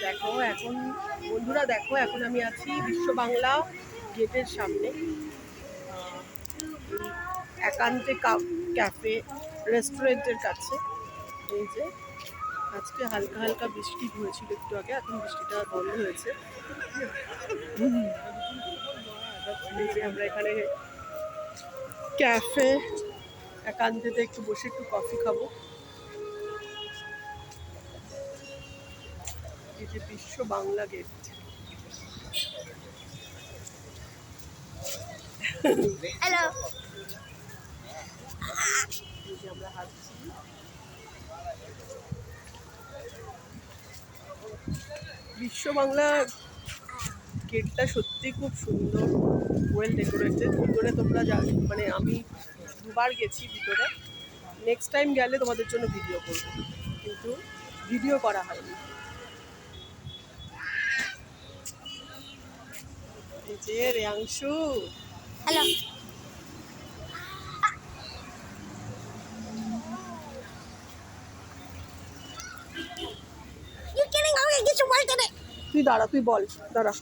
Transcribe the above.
দেখো এখন বন্ধুরা, দেখো এখন আমি আছি বিশ্ব বাংলা গেটের সামনে, একান্তে ক্যাফে রেস্টুরেন্টের কাছে। এই যে আজকে হালকা হালকা বৃষ্টি হয়েছিল একটু আগে, এখন বৃষ্টিটা বন্ধ হয়েছে। এই যে আমরা এখানে ক্যাফে একান্তেতে একটু বসে একটু কফি খাবো। এই যে বিশ্ব বাংলা গেট। হ্যালো। এই যে আমরা হাঁটছি। বিশ্ব বাংলা গেটটা সত্যি খুব সুন্দর, ওয়েল ডেকোরেটেড। ভিতরে তোমরা মানে আমি দুবার গেছি ভিতরে, নেক্সট টাইম গেলে তোমাদের জন্য ভিডিও করবো, কিন্তু ভিডিও করা হয়নি। এই যে রেয়াংশু, হ্যালো। আমাকে কিছু বলতে দে। তুই দাঁড়া, তুই বল, দাঁড়া।